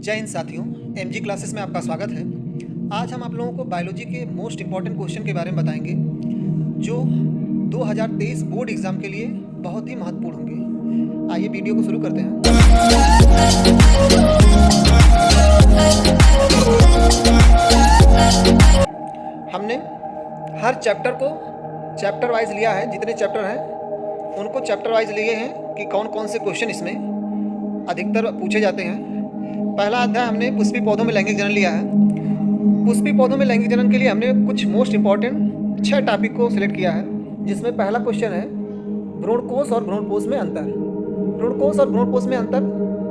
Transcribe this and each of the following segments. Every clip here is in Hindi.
जय हिंद साथियों, एमजी क्लासेस में आपका स्वागत है। आज हम आप लोगों को बायोलॉजी के मोस्ट इम्पॉर्टेंट क्वेश्चन के बारे में बताएंगे जो 2023 बोर्ड एग्ज़ाम के लिए बहुत ही महत्वपूर्ण होंगे। आइए वीडियो को शुरू करते हैं। हमने हर चैप्टर को चैप्टर वाइज लिया है। जितने चैप्टर हैं उनको चैप्टर वाइज लिए हैं कि कौन कौन से क्वेश्चन इसमें अधिकतर पूछे जाते हैं। पहला अध्याय हमने पुष्पी पौधों में लैंगिक जनन लिया है। पुष्पी पौधों में लैंगिक जनन के लिए हमने कुछ मोस्ट इंपॉर्टेंट 6 टॉपिक को सिलेक्ट किया है, जिसमें पहला क्वेश्चन है भ्रूणकोश और भ्रूणपोष में अंतर। भ्रूणकोश और भ्रूणपोष में अंतर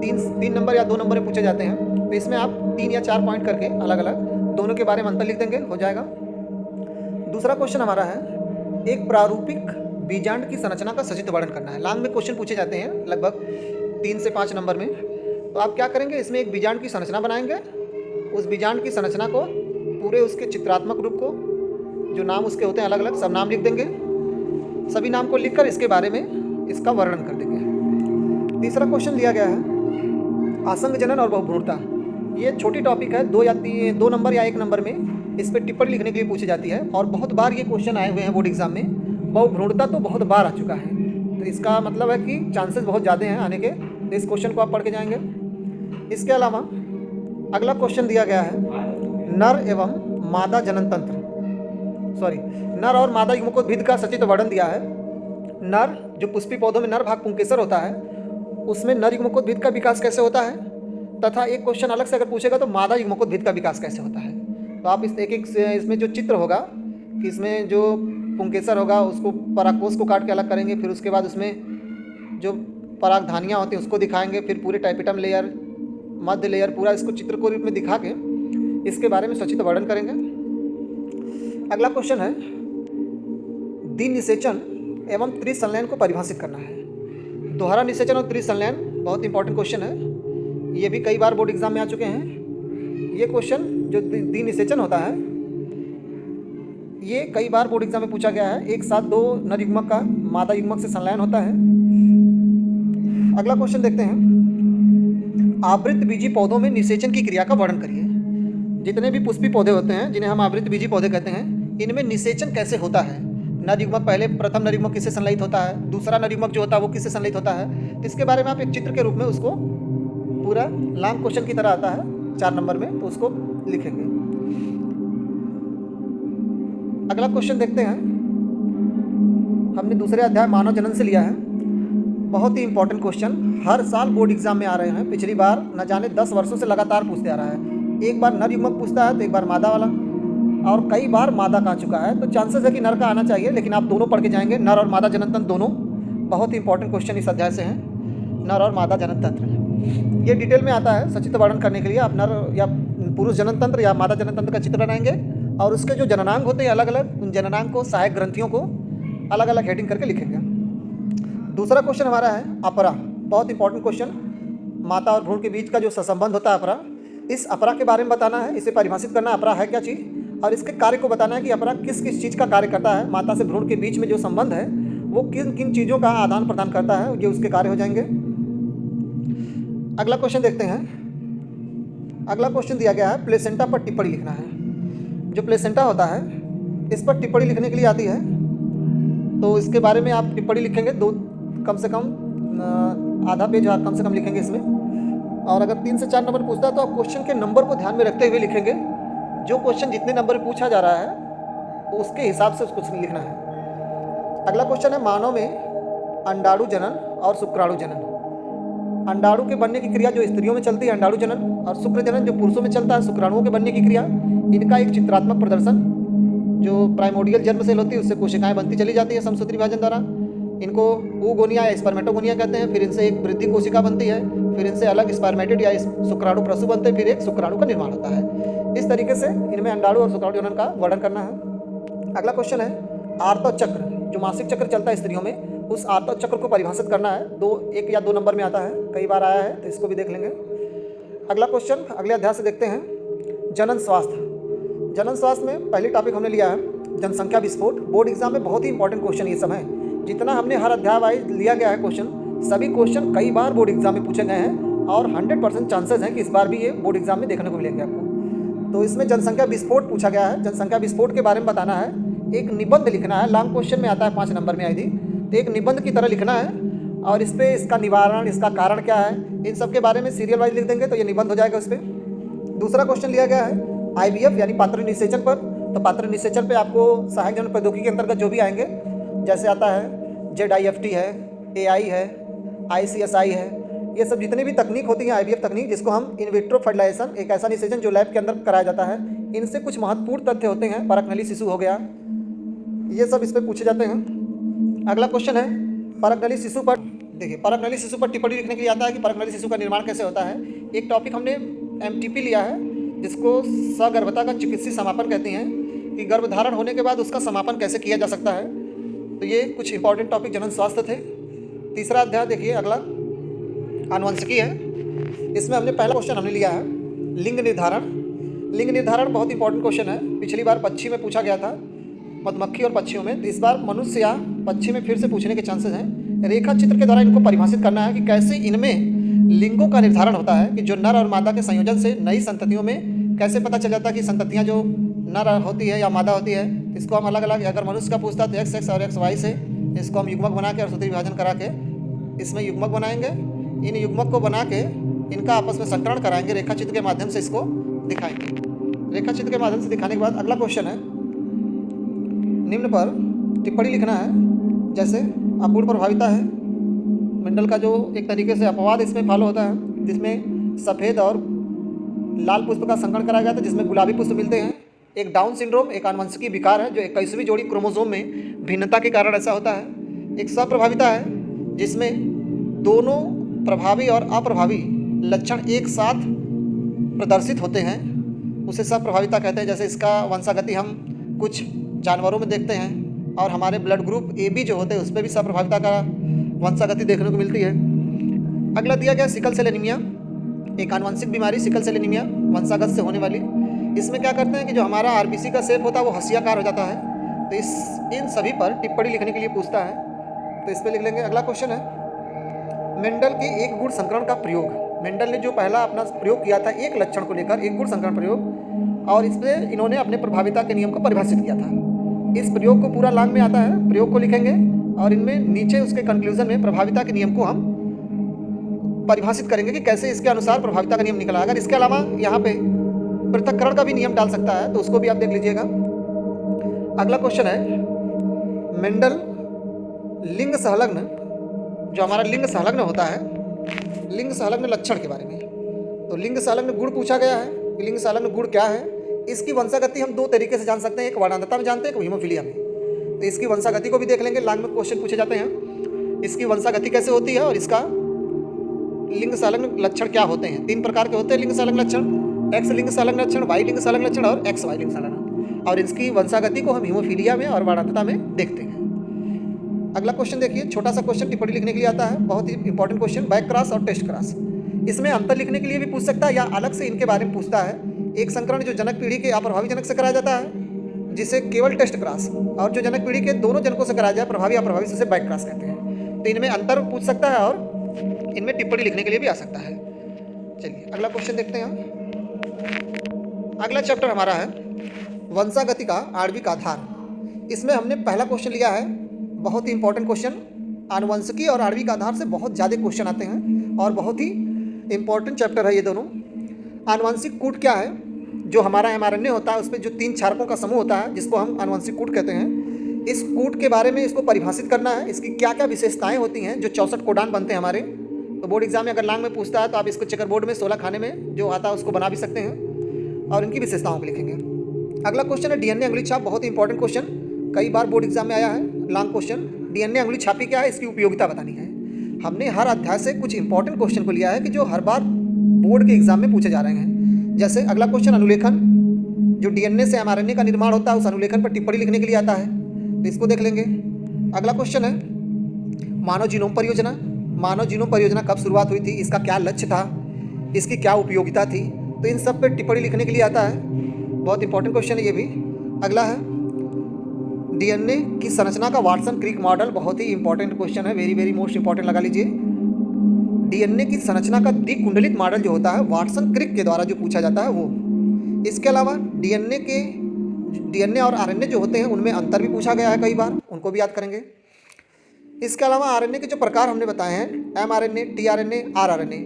तीन नंबर या 2 नंबर में पूछे जाते हैं, तो इसमें आप 3 या 4 पॉइंट करके अलग अलग दोनों के बारे में अंतर लिख देंगे, हो जाएगा। दूसरा क्वेश्चन हमारा है एक प्रारूपिक बीजांड की संरचना का सचित्र वर्णन करना है। लॉन्ग में क्वेश्चन पूछे जाते हैं लगभग 3 से 5 नंबर में। तो आप क्या करेंगे, इसमें एक बीजांड की संरचना बनाएंगे। उस बीजांड की संरचना को पूरे उसके चित्रात्मक रूप को, जो नाम उसके होते हैं अलग अलग, सब नाम लिख देंगे। सभी नाम को लिखकर इसके बारे में इसका वर्णन कर देंगे। तीसरा क्वेश्चन दिया गया है आसंग जनन और बहुभ्रूणता। ये छोटी टॉपिक है, 2 नंबर या 1 नंबर में इस पर टिप्पणी लिखने के लिए पूछी जाती है और बहुत बार ये क्वेश्चन आए हुए हैं बोर्ड एग्जाम में। बहुभ्रूणता तो बहुत बार आ चुका है, तो इसका मतलब है कि चांसेस बहुत ज़्यादा हैं आने के। तो इस क्वेश्चन को आप पढ़ के जाएंगे। इसके अलावा अगला क्वेश्चन दिया गया है नर एवं मादा जनन तंत्र, नर और मादा युग्मकोद्भिद का सचित्र वर्णन दिया है। नर, जो पुष्पी पौधों में नर भाग पुंकेसर होता है, उसमें नर युग्मकोद्भिद का विकास कैसे होता है, तथा एक क्वेश्चन अलग से अगर पूछेगा तो मादा युग्मकोद्भिद का विकास कैसे होता है। तो आप इस एक इसमें जो चित्र होगा कि इसमें जो पुंकेसर होगा उसको परागकोश को काट के अलग करेंगे, फिर उसके बाद उसमें जो परागधानियाँ होती हैं उसको दिखाएंगे, फिर पूरे टाइपिटम लेयर, मध्य लेयर, पूरा इसको चित्र को रूप में दिखा के इसके बारे में सचित्र वर्णन करेंगे। अगला क्वेश्चन है द्विनिषेचन एवं त्रिसंलयन को परिभाषित करना है। दोहरा निषेचन और त्रिसंलयन बहुत इंपॉर्टेंट क्वेश्चन है, ये भी कई बार बोर्ड एग्जाम में आ चुके हैं। ये क्वेश्चन जो द्विनिषेचन होता है ये कई बार बोर्ड एग्जाम में पूछा गया है। एक साथ 2 नर युग्मक का मादा युग्मक से संलयन होता है। अगला क्वेश्चन देखते हैं आवृत बीजी पौधों में निषेचन की क्रिया का वर्णन करिए। जितने भी पुष्पी पौधे होते हैं जिन्हें हम आवृत बीजी पौधे कहते हैं, इनमें निषेचन कैसे होता है। नर युग्मक पहले प्रथम नर युग्मक किससे संलयित होता है, दूसरा नर युग्मक जो होता है वो किससे संलयित होता है। तो इसके बारे में आप एक चित्र के रूप में उसको पूरा लॉन्ग क्वेश्चन की तरह आता है 4 नंबर में, तो उसको लिखेंगे। अगला क्वेश्चन देखते हैं, हमने दूसरे अध्याय मानव जनन से लिया है। बहुत ही इंपॉर्टेंट क्वेश्चन, हर साल बोर्ड एग्जाम में आ रहे हैं। पिछली बार न जाने 10 वर्षों से लगातार पूछते आ रहा है। एक बार नर युग्मक पूछता है तो एक बार मादा वाला, और कई बार मादा का आ चुका है। तो चांसेस है कि नर का आना चाहिए, लेकिन आप दोनों पढ़ के जाएंगे। नर और मादा जनन तंत्र दोनों बहुत ही इंपॉर्टेंट क्वेश्चन इस अध्याय से हैं। नर और मादा जनन तंत्र ये डिटेल में आता है। सचित्र वर्णन करने के लिए आप नर या पुरुष जनन तंत्र या मादा जनन तंत्र का चित्र बनाएंगे और उसके जो जननांग होते हैं अलग अलग, उन जननांग को, सहायक ग्रंथियों को अलग अलग हेडिंग करके लिखेंगे। दूसरा क्वेश्चन हमारा है अपरा। बहुत इंपॉर्टेंट क्वेश्चन, माता और भ्रूण के बीच का जो संबंध होता है अपरा, इस अपरा के बारे में बताना है। इसे परिभाषित करना, अपरा है क्या चीज़, और इसके कार्य को बताना है कि अपरा किस किस चीज़ का कार्य करता है। माता से भ्रूण के बीच में जो संबंध है वो किन किन चीज़ों का आदान प्रदान करता है, ये उसके कार्य हो जाएंगे। अगला क्वेश्चन देखते हैं। अगला क्वेश्चन दिया गया है प्लेसेंटा पर टिप्पणी लिखना है। जो प्लेसेंटा होता है इस पर टिप्पणी लिखने के लिए आती है, तो इसके बारे में आप टिप्पणी लिखेंगे। कम से कम आधा पेज कम से कम लिखेंगे इसमें। और अगर 3 से 4 नंबर पूछता है तो आप क्वेश्चन के नंबर को ध्यान में रखते हुए लिखेंगे। जो क्वेश्चन जितने नंबर में पूछा जा रहा है उसके हिसाब से उसको लिखना है। अगला क्वेश्चन है मानव में अंडाणु जनन और शुक्राणु जनन। अंडाणु के बनने की क्रिया जो स्त्रियों में चलती है अंडाणु जनन, और शुक्र जनन जो पुरुषों में चलता है शुक्राणुओं के बनने की क्रिया। इनका एक चित्रात्मक प्रदर्शन, जो प्राइमोडियल जर्म सेल होती है उससे कोशिकाएं बनती चली जाती है समसूत्री विभाजन द्वारा। इनको oogonia या स्पर्मेटोगोनिया कहते हैं। फिर इनसे एक वृद्धि कोशिका बनती है, फिर इनसे अलग स्पर्मेटिड या शुक्राणु प्रसू बनते हैं, फिर एक शुक्राणु का निर्माण होता है। इस तरीके से इनमें अंडाणु और शुक्राणु जनन का वर्णन करना है। अगला क्वेश्चन है आर्तव चक्र। जो मासिक चक्र चलता है स्त्रियों में, उस आर्तव चक्र को परिभाषित करना है। 1 या 2 नंबर में आता है, कई बार आया है, तो इसको भी देख लेंगे। अगला क्वेश्चन अगले अध्याय से देखते हैं जनन स्वास्थ्य। जनन स्वास्थ्य में पहली टॉपिक हमने लिया है जनसंख्या विस्फोट। बोर्ड एग्जाम में बहुत ही इंपॉर्टेंट क्वेश्चन ये सब है। जितना हमने हर अध्याय वाइज लिया गया है क्वेश्चन, सभी क्वेश्चन कई बार बोर्ड एग्जाम में पूछे गए हैं और 100% चांसेस हैं कि इस बार भी ये बोर्ड एग्जाम में देखने को मिलेंगे आपको। तो इसमें जनसंख्या विस्फोट पूछा गया है। जनसंख्या विस्फोट के बारे में बताना है, एक निबंध लिखना है। लॉन्ग क्वेश्चन में आता है 5 नंबर में आई थी, तो एक निबंध की तरह लिखना है और इस पर इसका निवारण, इसका कारण क्या है, इन सब के बारे में सीरियल वाइज लिख देंगे तो ये निबंध हो जाएगा उस पर। दूसरा क्वेश्चन लिया गया है IVF यानी पात्र निषेचन पर। तो पात्र निषेचन पे आपको सहायक जन प्रौद्योगिकी के अंतर्गत जो भी आएंगे, जैसे आता है ZIFT है, AI है, ICSI है, ये सब जितनी भी तकनीक होती है IVF तकनीक, जिसको हम इन विट्रो फर्टिलाइजेशन, एक ऐसा निषेचन जो लैब के अंदर कराया जाता है, इनसे कुछ महत्वपूर्ण तथ्य होते हैं। परखनली शिशु हो गया, ये सब इस पर पूछे जाते हैं। अगला क्वेश्चन है परखनली शिशु पर। देखिए, परखनली शिशु पर टिप्पणी लिखने के लिए आता है कि परखनली शिशु का निर्माण कैसे होता है। एक टॉपिक हमने MTP लिया है जिसको सगर्भता का चिकित्सीय समापन कहते हैं, कि गर्भधारण होने के बाद उसका समापन कैसे किया जा सकता है। तो ये कुछ इंपॉर्टेंट टॉपिक जनन स्वास्थ्य थे। तीसरा अध्याय देखिए, अगला आनुवंशिकी है। इसमें हमने पहला क्वेश्चन हमने लिया है लिंग निर्धारण। लिंग निर्धारण बहुत इंपॉर्टेंट क्वेश्चन है। पिछली बार पक्षी में पूछा गया था, मधुमक्खी और पक्षियों में, तो इस बार मनुष्य या पक्षी में फिर से पूछने के चांसेस हैं। रेखा चित्र के द्वारा इनको परिभाषित करना है कि कैसे इनमें लिंगों का निर्धारण होता है, कि जो नर और मादा के संयोजन से नई संततियों में कैसे पता चल जाता है कि संततियाँ जो नर होती है या मादा होती है, इसको हम अलग अलग, अगर मनुष्य का पूछता है तो XX और XY से इसको हम युग्मक बना के और सूत्री विभाजन करा के इसमें युग्मक बनाएंगे। इन युग्मक को बना के इनका आपस में संकरण कराएंगे, रेखा चित्र के माध्यम से इसको दिखाएंगे। रेखा चित्र के माध्यम से दिखाने के बाद अगला क्वेश्चन है निम्न पर टिप्पणी लिखना है। जैसे अपूर्ण प्रभाविता है, मंडल का जो एक तरीके से अपवाद इसमें फॉलो होता है, जिसमें सफ़ेद और लाल पुष्प का संकरण कराया गया था, जिसमें गुलाबी पुष्प मिलते हैं। एक डाउन सिंड्रोम एक आनुवंशिकी विकार है जो 21वीं जोड़ी क्रोमोसोम में भिन्नता के कारण ऐसा होता है। एक सप्रभाविता है जिसमें दोनों प्रभावी और अप्रभावी लक्षण एक साथ प्रदर्शित होते हैं, उसे सप्रभाविता कहते हैं। जैसे इसका वंशागति हम कुछ जानवरों में देखते हैं और हमारे ब्लड ग्रुप AB जो होते हैं उस पर भी सप्रभाविता का वंशागति देखने को मिलती है। अगला दिया गया सिकल सेल एनीमिया, एक आनुवंशिक बीमारी सिकल सेल एनीमिया वंशागत से होने वाली। इसमें क्या करते हैं कि जो हमारा RBC का शेप होता है वो हंसियाकार हो जाता है। तो इन सभी पर टिप्पणी लिखने के लिए पूछता है, तो इस पर लिख लेंगे। अगला क्वेश्चन है मेंडल के एक गुण संकरण का प्रयोग। मेंडल ने जो पहला अपना प्रयोग किया था एक लक्षण को लेकर, एक गुण संकरण प्रयोग, और इसमें इन्होंने अपने प्रभाविता के नियम को परिभाषित किया था। इस प्रयोग को पूरा लांग में आता है, प्रयोग को लिखेंगे और इनमें नीचे उसके कंक्लूजन में प्रभाविता के नियम को हम परिभाषित करेंगे कि कैसे इसके अनुसार प्रभाविता का नियम निकला। अगर इसके अलावा यहाँ पे पृथक्करण का भी नियम डाल सकता है तो उसको भी आप देख लीजिएगा। अगला क्वेश्चन है मेंडल लिंग संलग्न, जो हमारा लिंग संलग्न होता है, लिंग संलग्न लक्षण के बारे में। तो लिंग संलग्न गुण पूछा गया है कि लिंग संलग्न गुण क्या है। इसकी वंशागति हम 2 तरीके से जान सकते हैं, एक वर्णांधता में जानते हैं, एक हीमोफीलिया में। तो इसकी वंशागति को भी देख लेंगे, लांग में क्वेश्चन पूछे जाते हैं। इसकी वंशागति कैसे होती है और इसका लिंग संलग्न लक्षण क्या होते हैं। 3 प्रकार के होते हैं लिंग संलग्न लक्षण, X लिंग संलग्न लक्षण, Y लिंग संलग्न लक्षण और XY लिंग संलग्न। और इसकी वंशागति को हम हीमोफीलिया में और वर्णांधता में देखते हैं। अगला क्वेश्चन देखिए, छोटा सा क्वेश्चन टिप्पणी लिखने के लिए आता है, बहुत ही इंपॉर्टेंट क्वेश्चन, बैक क्रॉस और टेस्ट क्रॉस। इसमें अंतर लिखने के लिए भी पूछ सकता है या अलग से इनके बारे में पूछता है। एक संकरण जो जनक पीढ़ी के अप्रभावी जनक से कराया जाता है जिसे केवल टेस्ट क्रॉस, और जो जनक पीढ़ी के दोनों जनकों से कराया जाए प्रभावी अप्रभावी से बैक क्रॉस कहते हैं। तो इनमें अंतर पूछ सकता है और इनमें टिप्पणी लिखने के लिए भी आ सकता है। चलिए अगला क्वेश्चन देखते हैं। अगला चैप्टर हमारा है वंशागति का आणविक आधार। इसमें हमने पहला क्वेश्चन लिया है, बहुत ही इंपॉर्टेंट क्वेश्चन। आनुवंशिकी और आणविक आधार से बहुत ज़्यादा क्वेश्चन आते हैं और बहुत ही इंपॉर्टेंट चैप्टर है ये दोनों। आनुवंशिक कूट क्या है, जो हमारा mRNA होता है उस पर जो 3 क्षारकों का समूह होता है जिसको हम आनुवंशिक कूट कहते हैं। इस कूट के बारे में इसको परिभाषित करना है, इसकी क्या क्या विशेषताएं होती हैं, जो 64 कोडान बनते हैं हमारे। तो बोर्ड एग्जाम में अगर लांग में पूछता है तो आप इसको चेकर बोर्ड में 16 खाने में जो आता है उसको बना भी सकते हैं और इनकी विशेषताओं को लिखेंगे। अगला क्वेश्चन है DNA अंगुली छाप, बहुत ही इंपॉर्टेंट क्वेश्चन, कई बार बोर्ड एग्जाम में आया है लॉन्ग क्वेश्चन। DNA अंगुली छापी क्या है, इसकी उपयोगिता बतानी है। हमने हर अध्याय से कुछ इंपॉर्टेंट क्वेश्चन को लिया है कि जो हर बार बोर्ड के एग्जाम में पूछे जा रहे हैं। जैसे अगला क्वेश्चन अनुलेखन, जो DNA से mRNA का निर्माण होता है उस अनुलेखन पर टिप्पणी लिखने के लिए आता है, तो इसको देख लेंगे। अगला क्वेश्चन है मानव जीनोम परियोजना। मानव जीनोम परियोजना कब शुरुआत हुई थी, इसका क्या लक्ष्य था, इसकी क्या उपयोगिता थी, तो इन सब पे टिप्पणी लिखने के लिए आता है, बहुत इंपॉर्टेंट क्वेश्चन है ये भी। अगला है DNA की संरचना का वाटसन क्रिक मॉडल, बहुत ही इंपॉर्टेंट क्वेश्चन है, वेरी वेरी मोस्ट इंपॉर्टेंट लगा लीजिए। डीएनए की संरचना का द्विकुंडलित मॉडल जो होता है वाटसन क्रिक के द्वारा जो पूछा जाता है वो। इसके अलावा डीएनए और आरएनए जो होते हैं उनमें अंतर भी पूछा गया है कई बार, उनको भी याद करेंगे। इसके अलावा आरएनए के जो प्रकार हमने बताए हैं एमआरएनए, टीआरएनए, आरआरएनए,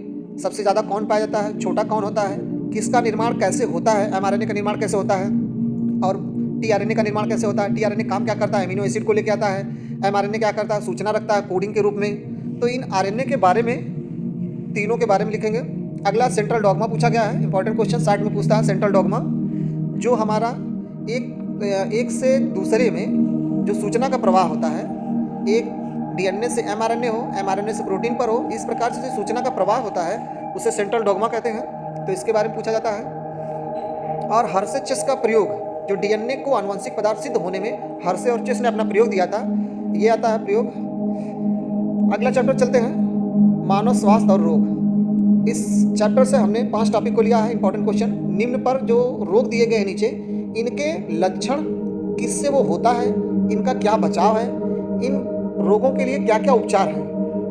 सबसे ज़्यादा कौन पाया जाता है, छोटा कौन होता है, किसका निर्माण कैसे होता है, एमआरएनए का निर्माण कैसे होता है और टीआरएनए का निर्माण कैसे होता है। टीआरएनए काम क्या करता है, अमीनो एसिड को लेके आता है। एमआरएनए क्या करता है, सूचना रखता है कोडिंग के रूप में। तो इन आरएनए के बारे में, तीनों के बारे में लिखेंगे। अगला सेंट्रल डॉगमा पूछा गया है, इंपॉर्टेंट क्वेश्चन 60 में पूछता है। सेंट्रल डॉगमा जो हमारा एक से दूसरे में जो सूचना का प्रवाह होता है, एक डीएनए से एमआरएनए हो, एमआरएनए से प्रोटीन पर हो, इस प्रकार से जो सूचना का प्रवाह होता है उसे सेंट्रल डॉगमा कहते हैं। तो इसके बारे में पूछा जाता है। और हर्शे चेस का प्रयोग, जो डीएनए को आनुवंशिक पदार्थ सिद्ध होने में हर्शे और चेस ने अपना प्रयोग दिया था, ये आता है प्रयोग। अगला चैप्टर चलते हैं, मानव स्वास्थ्य और रोग। इस चैप्टर से हमने 5 टॉपिक को लिया है। इंपॉर्टेंट क्वेश्चन, निम्न पर जो रोग दिए गए हैं नीचे, इनके लक्षण किससे वो होता है, इनका क्या बचाव है, इन रोगों के लिए क्या क्या उपचार हैं।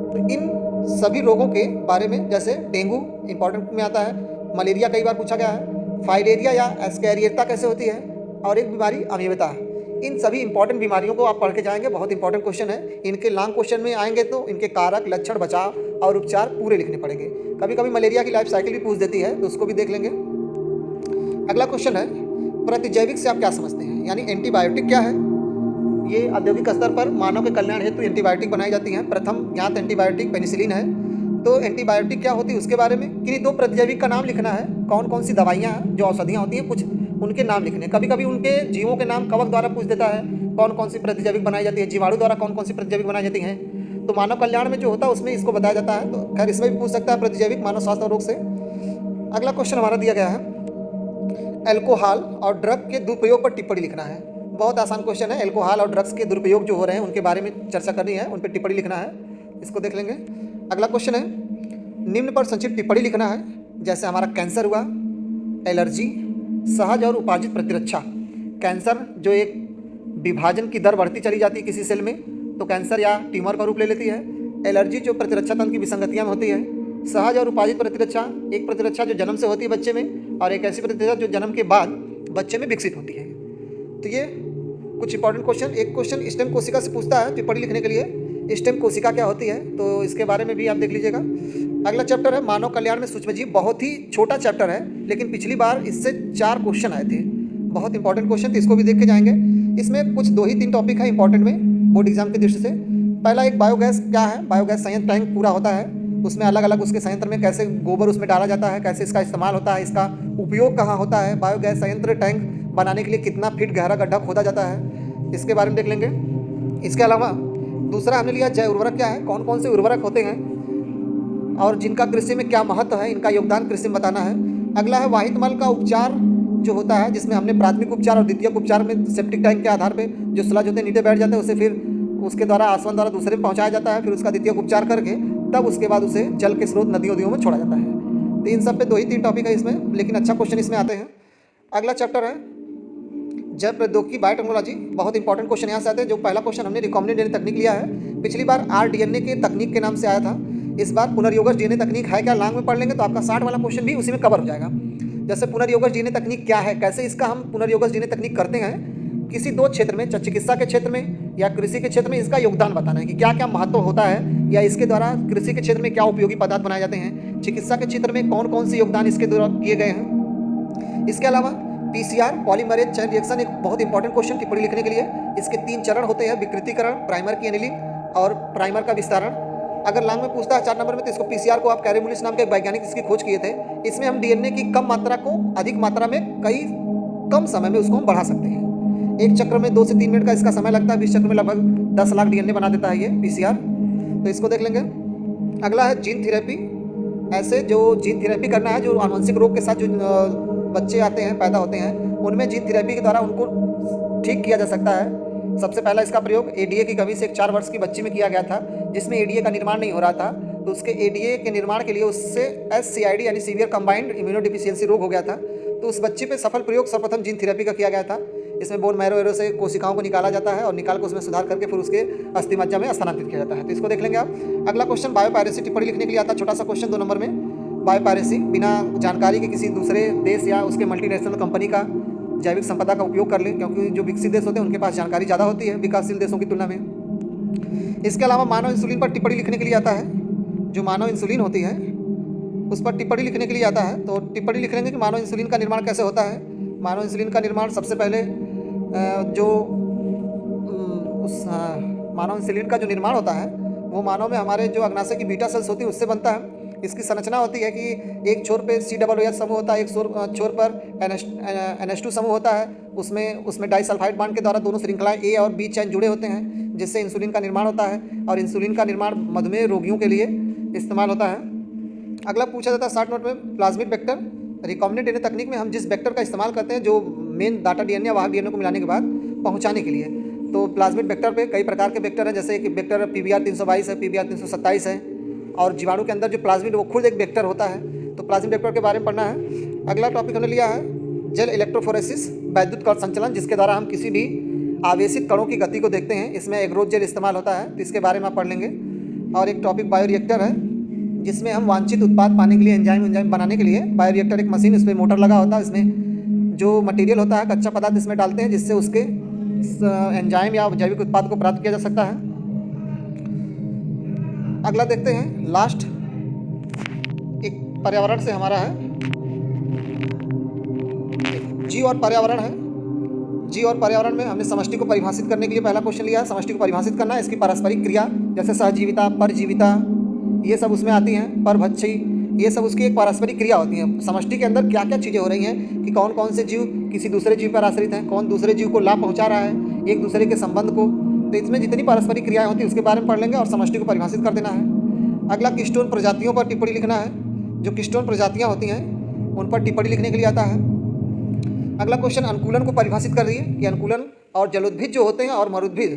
तो इन सभी रोगों के बारे में, जैसे डेंगू इंपॉर्टेंट में आता है, मलेरिया कई बार पूछा गया है, फाइलेरिया या एस्कैरियोता कैसे होती है, और एक बीमारी अमीबा है। इन सभी इंपॉर्टेंट बीमारियों को आप पढ़ के जाएंगे, बहुत इंपॉर्टेंट क्वेश्चन है। इनके लॉन्ग क्वेश्चन में आएंगे तो इनके कारक, लक्षण, बचाव और उपचार पूरे लिखने पड़ेंगे। कभी कभी मलेरिया की लाइफ साइकिल भी पूछ देती है, तो उसको भी देख लेंगे। अगला क्वेश्चन है, प्रतिजैविक से आप क्या समझते हैं, यानी एंटीबायोटिक क्या है। ये औद्योगिक स्तर पर मानव के कल्याण हेतु एंटीबायोटिक बनाई जाती हैं। प्रथम ज्ञात एंटीबायोटिक पेनिसिलिन है। तो एंटीबायोटिक क्या होती है उसके बारे में, किन्हीं 2 प्रतिजैविक का नाम लिखना है। कौन कौन सी दवाइयाँ हैं, जो औषधियाँ होती हैं, कुछ उनके नाम लिखने। कभी कभी उनके जीवों के नाम कवक द्वारा पूछ देता है, कौन कौन सी प्रतिजैविक बनाई जाती है, जीवाणु द्वारा कौन कौन सी प्रतिजैविक बनाई जाती हैं। तो मानव कल्याण में जो होता है उसमें इसको बताया जाता है। तो खैर इसमें भी पूछ सकता है प्रतिजैविक मानव स्वास्थ्य और रोग से। अगला क्वेश्चन हमारा दिया गया है, अल्कोहल और ड्रग के दुरुपयोग पर टिप्पणी लिखना है। बहुत आसान क्वेश्चन है। अल्कोहल और ड्रग्स के दुरुपयोग जो हो रहे हैं उनके बारे में चर्चा करनी है, उन पर टिप्पणी लिखना है, इसको देख लेंगे। अगला क्वेश्चन है, निम्न पर संक्षिप्त टिप्पणी लिखना है। जैसे हमारा कैंसर हुआ, एलर्जी, सहज और उपार्जित प्रतिरक्षा। कैंसर जो एक विभाजन की दर बढ़ती चली जाती है किसी सेल में, तो कैंसर या ट्यूमर का रूप ले लेती है। एलर्जी जो प्रतिरक्षा तंत्र की विसंगतियाँ में होती है। सहज और उपार्जित प्रतिरक्षा, एक प्रतिरक्षा जो जन्म से होती है बच्चे में, और एक ऐसी प्रतिरक्षा जो जन्म के बाद बच्चे में विकसित होती है। तो ये कुछ इंपॉर्टेंट क्वेश्चन। एक क्वेश्चन स्टेम कोशिका से पूछता है टिप्पणी लिखने के लिए, स्टेम कोशिका क्या होती है, तो इसके बारे में भी आप देख लीजिएगा। अगला चैप्टर है मानव कल्याण में सूक्ष्मजीव। बहुत ही छोटा चैप्टर है, लेकिन पिछली बार इससे 4 क्वेश्चन आए थे, बहुत इंपॉर्टेंट क्वेश्चन, तो इसको भी देख के जाएंगे। इसमें कुछ 2 ही 3 टॉपिक है इंपॉर्टेंट में बोर्ड एग्जाम की दृष्टि से। पहला एक बायोगैस क्या है, बायोगैस संयंत्र टैंक पूरा होता है, उसमें अलग अलग उसके संयंत्र में कैसे गोबर उसमें डाला जाता है, कैसे इसका इस्तेमाल होता है, इसका उपयोग कहाँ होता है, बायोगैस संयंत्र टैंक बनाने के लिए कितना फीट गहरा गड्ढा खोदा जाता है, इसके बारे में देख लेंगे। इसके अलावा दूसरा हमने लिया जैव उर्वरक क्या है, कौन कौन से उर्वरक होते हैं और जिनका कृषि में क्या महत्व है, इनका योगदान कृषि में बताना है। अगला है वाहित मल का उपचार जो होता है, जिसमें हमने प्राथमिक उपचार और द्वितीयक उपचार में सेप्टिक टैंक के आधार पर जो स्लज होते हैं नीचे बैठ जाते हैं, उसे फिर उसके द्वारा आसवन द्वारा दूसरे में पहुँचाया जाता है, फिर उसका द्वितीयक उपचार करके तब उसके बाद उसे जल के स्रोत नदियों में छोड़ा जाता है। तो इन सब पे 2 ही 3 टॉपिक है इसमें, लेकिन अच्छा क्वेश्चन इसमें आते हैं। अगला चैप्टर है जैव प्रौद्योगिकी बायोटेक्नोलॉजी। बहुत इंपॉर्टेंट क्वेश्चन यहाँ से आते हैं। जो पहला क्वेश्चन हमने रिकॉम्बिनेंट डीएनए तकनीक लिया है, पिछली बार आरडीएनए के तकनीक के नाम से आया था। इस बार पुनर्योगज डीएनए तकनीक है क्या, लॉन्ग में पढ़ लेंगे तो आपका 60 वाला क्वेश्चन भी उसी में कवर हो जाएगा। जैसे पुनर्योगज डीएनए तकनीक क्या है, कैसे इसका हम पुनर्योगज डीएनए तकनीक करते हैं, किसी 2 क्षेत्र में, चिकित्सा के क्षेत्र में या कृषि के क्षेत्र में इसका योगदान बताना है कि क्या क्या महत्व होता है, या इसके द्वारा कृषि के क्षेत्र में क्या उपयोगी पदार्थ बनाए जाते हैं, चिकित्सा के क्षेत्र में कौन कौन से योगदान इसके द्वारा किए गए हैं। इसके अलावा पीसीआर पॉलीमरेज चेन रिएक्शन एक बहुत इंपॉर्टेंट क्वेश्चन टिप्पणी लिखने के लिए। इसके 3 चरण होते हैं, विकृतीकरण, प्राइमर की एनिलिंग और प्राइमर का विस्तारण। अगर लॉन्ग में पूछता है 4 नंबर में, तो इसको पीसीआर को आप कैरेमुलिस नाम के वैज्ञानिक इसकी खोज किए थे। इसमें हम डीएनए की कम मात्रा को अधिक मात्रा में कम समय में उसको हम बढ़ा सकते हैं। एक चक्र में 2 से 3 मिनट का इसका समय लगता है, 20 चक्र में लगभग 10 लाख डीएनए बना देता है ये पीसीआर। तो इसको देख लेंगे। अगला है जीन थेरेपी। ऐसे जो जीन थेरेपी करना है, जो आनुवंशिक रोग के साथ जो बच्चे आते हैं, पैदा होते हैं, उनमें जीन थेरेपी के द्वारा उनको ठीक किया जा सकता है। सबसे पहला इसका प्रयोग एडीए की कमी से एक 4 वर्ष की बच्ची में किया गया था, जिसमें एडीए का निर्माण नहीं हो रहा था। तो उसके एडीए के निर्माण के लिए उससे एससीआईडी यानी सीवियर कंबाइंड इम्यूनोडिफिशियंसी रोग हो गया था। तो उस बच्चे पे सफल प्रयोग सर्वप्रथम जीन थेरेपी का किया गया था। इसमें बोन मैरो एरो से कोशिकाओं को निकाला जाता है और निकाल कर उसमें सुधार करके फिर उसके अस्थि मज्जा में स्थानांतरित किया जाता है। तो इसको देख लेंगे आप। अगला क्वेश्चन बायोपायरेसी टिप्पणी लिखने के लिए आता है, छोटा सा क्वेश्चन 2 नंबर में। बायोपायरेसी बिना जानकारी के किसी दूसरे देश या उसके मल्टीनेशनल कंपनी का जैविक संपदा का उपयोग कर ले, क्योंकि जो विकसित देश होते हैं उनके पास जानकारी ज़्यादा होती है विकासशील देशों की तुलना में। इसके अलावा मानव इंसुलिन पर टिप्पणी लिखने के लिए आता है, जो मानव इंसुलिन होती है उस पर टिप्पणी लिखने के लिए आता है। तो टिप्पणी लिख लेंगे कि मानव इंसुलिन का निर्माण कैसे होता है। मानव इंसुलिन का निर्माण सबसे पहले मानव इंसुलिन का जो निर्माण होता है वो मानव में हमारे जो अग्नाशय की बीटा सेल्स होती है उससे बनता है। इसकी संरचना होती है कि एक छोर पे COOH समूह होता है, एक छोर पर NH2 समूह होता है। उसमें डाइसल्फाइड बांड के द्वारा दोनों श्रृंखलाएं A और B चैन जुड़े होते हैं, जिससे इंसुलिन का निर्माण होता है। और इंसुलिन का निर्माण मधुमेह रोगियों के लिए इस्तेमाल होता है। अगला पूछा जाता है 60 नोट में, प्लाज्मिड वेक्टर। रिकॉम्बिनेंट DNA तकनीक में हम जिस वेक्टर का इस्तेमाल करते हैं जो मेन डाटा DNA या वाहक DNA को मिलाने के बाद पहुँचाने के लिए, तो प्लाज्मिड वेक्टर पे कई प्रकार के वेक्टर हैं, जैसे कि वेक्टर PBR 322 है, PBR 327 है। और जीवाणु के अंदर जो प्लाज्मिड वो खुद एक वेक्टर होता है। तो प्लाज्मिड वेक्टर के बारे में पढ़ना है। अगला टॉपिक हमने लिया है जेल इलेक्ट्रोफोरेसिस, वैद्युत कण संचलन, जिसके द्वारा हम किसी भी आवेशित कणों की गति को देखते हैं। इसमें एग्रोथ जेल इस्तेमाल होता है, तो इसके बारे में आप पढ़ लेंगे। और एक टॉपिक बायोरिएक्टर है, जिसमें हम वांछित उत्पाद पाने के लिए एंजाइम बनाने के लिए बायोरिएक्टर एक मशीन, इस पर मोटर लगा होता है। इसमें जो मटेरियल होता है, कच्चा पदार्थ इसमें डालते हैं, जिससे उसके एंजाइम या जैविक उत्पाद को प्राप्त किया जा सकता है। अगला देखते हैं, लास्ट एक पर्यावरण से हमारा है, जीव और पर्यावरण है। जीव और पर्यावरण में हमने समष्टि को परिभाषित करने के लिए पहला क्वेश्चन लिया है। समष्टि को परिभाषित करना है, इसकी पारस्परिक क्रिया जैसे सहजीविता, परजीविता, ये सब उसमें आती हैं। परभक्षी, ये सब उसकी एक पारस्परिक क्रिया होती है। समष्टि के अंदर क्या क्या चीज़ें हो रही हैं कि कौन कौन से जीव किसी दूसरे जीव पर आश्रित हैं, कौन दूसरे जीव को लाभ पहुंचा रहा है, एक दूसरे के संबंध को। तो इसमें जितनी पारस्परिक क्रियाएं होती हैं उसके बारे में पढ़ लेंगे और समष्टि को परिभाषित कर देना है। अगला किस्टोन प्रजातियों पर टिप्पणी लिखना है। जो किस्टोन प्रजातियाँ होती हैं उन पर टिप्पणी लिखने के लिए आता है। अगला क्वेश्चन अनुकूलन को परिभाषित कर दिए कि अनुकूलन और जलोद्भिद जो होते हैं और मरुद्भिद,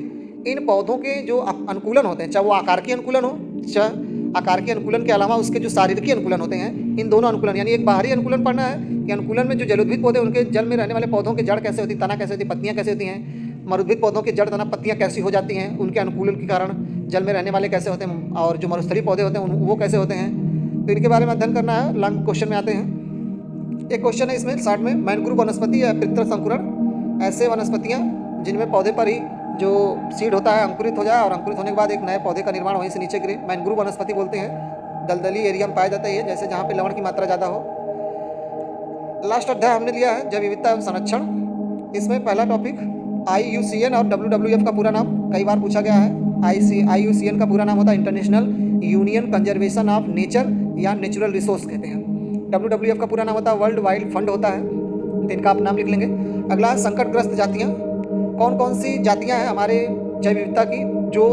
इन पौधों के जो अनुकूलन होते हैं, चाहे वो आकार के अनुकूलन हो, चाहे आकार के अनुकूलन के अलावा उसके जो शारीरिक अनुकूलन होते हैं, इन दोनों अनुकूलन, यानी एक बाहरी अनुकूलन पढ़ना है कि अनुकूलन में जो जलोद्भिद पौधे उनके जल में रहने वाले पौधों के जड़ कैसे होती, तना कैसे होती, पत्तियाँ कैसे होती हैं। मरुद्भिद पौधों के जड़, तना, पत्तियाँ कैसी हो जाती हैं उनके अनुकूलन के कारण, जल में रहने वाले कैसे होते हैं, और जो मरुस्थलीय पौधे होते हैं वो कैसे होते हैं। तो इनके बारे में अध्ययन करना है। लॉन्ग क्वेश्चन में आते हैं। एक क्वेश्चन है इसमें 60 में, मैनग्रूव वनस्पति या पितृ संकुरण, ऐसे वनस्पतियाँ जिनमें पौधे पर ही जो सीड होता है अंकुरित हो जाए और अंकुरित होने के बाद एक नए पौधे का निर्माण वहीं से नीचे गिरे, मैनग्रूव वनस्पति बोलते हैं। दलदली एरिया में पाया जाता है ये, जैसे जहाँ पे लवण की मात्रा ज़्यादा हो। लास्ट अध्याय हमने लिया है जैव विविधता एवं संरक्षण। इसमें पहला टॉपिक IUCN और WWF का पूरा नाम कई बार पूछा गया है। IUCN का पूरा नाम होता है international union conservation of nature या नेचुरल रिसोर्स कहते हैं। WWF का पूरा नाम होता है वर्ल्ड वाइल्ड फंड होता है। तो इनका आप नाम लिख लेंगे। अगला संकटग्रस्त जातियाँ, कौन कौन सी जातियाँ हैं हमारे जैव विविधता की जो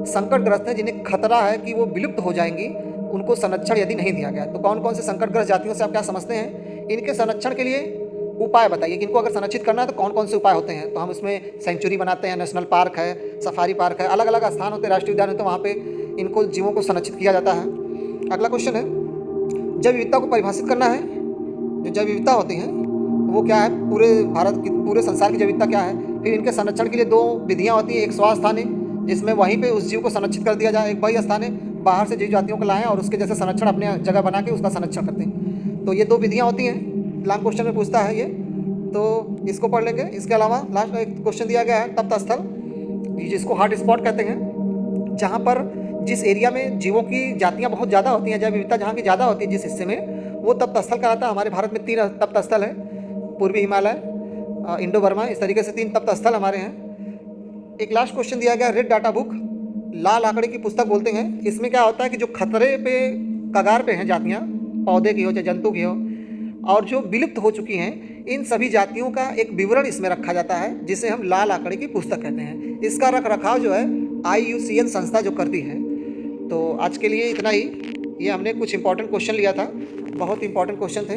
संकटग्रस्त हैं, जिन्हें खतरा है कि वो विलुप्त हो जाएंगी उनको संरक्षण यदि नहीं दिया गया। तो कौन कौन से संकटग्रस्त जातियों से आप क्या समझते हैं, इनके संरक्षण के लिए उपाय बताइए कि इनको अगर संरक्षित करना है तो कौन कौन से उपाय होते हैं। तो हम उसमें सेंचुरी बनाते हैं, नेशनल पार्क है, सफारी पार्क है, अलग अलग स्थान होते हैं, राष्ट्रीय उद्यान है, तो वहाँ पे इनको जीवों को संरक्षित किया जाता है। अगला क्वेश्चन है जैव विविधता को परिभाषित करना है। जो जैव विविधता होती हैं वो क्या है, पूरे भारत की, पूरे संसार की जैव विविधता क्या है। फिर इनके संरक्षण के लिए 2 विधियाँ होती हैं, एक स्वास्थान है जिसमें वहीं पे उस जीव को संरक्षित कर दिया जाए, एक वही स्थान है बाहर से जीव जातियों को लाएं और उसके जैसे संरक्षण अपने जगह बना के उसका संरक्षण करते हैं। तो ये 2 विधियाँ होती हैं। लॉन्ग क्वेश्चन में पूछता है ये, तो इसको पढ़ लेंगे। इसके अलावा लास्ट में एक क्वेश्चन दिया गया है तप्त स्थल, जिसको हॉट स्पॉट कहते हैं, जहाँ पर जिस एरिया में जीवों की जातियाँ बहुत ज़्यादा होती हैं, जैव विविधता जहाँ की ज़्यादा होती है जिस हिस्से में, वो तप्त स्थल कहलाता है। हमारे भारत में 3 तप्त स्थल है, पूर्वी हिमालय, इंडो बर्मा, इस तरीके से 3 तप्त स्थल हमारे हैं। एक लास्ट क्वेश्चन दिया गया रेड डाटा बुक, लाल आंकड़े की पुस्तक बोलते हैं। इसमें क्या होता है कि जो खतरे पे कगार पे हैं जातियाँ, पौधे की हो चाहे जंतु की हो, और जो विलुप्त हो चुकी हैं, इन सभी जातियों का एक विवरण इसमें रखा जाता है, जिसे हम लाल आंकड़े की पुस्तक कहते हैं। इसका रख रखाव जो है IUCN संस्था जो करती है। तो आज के लिए इतना ही। ये हमने कुछ इंपॉर्टेंट क्वेश्चन लिया था, बहुत इंपॉर्टेंट क्वेश्चन थे।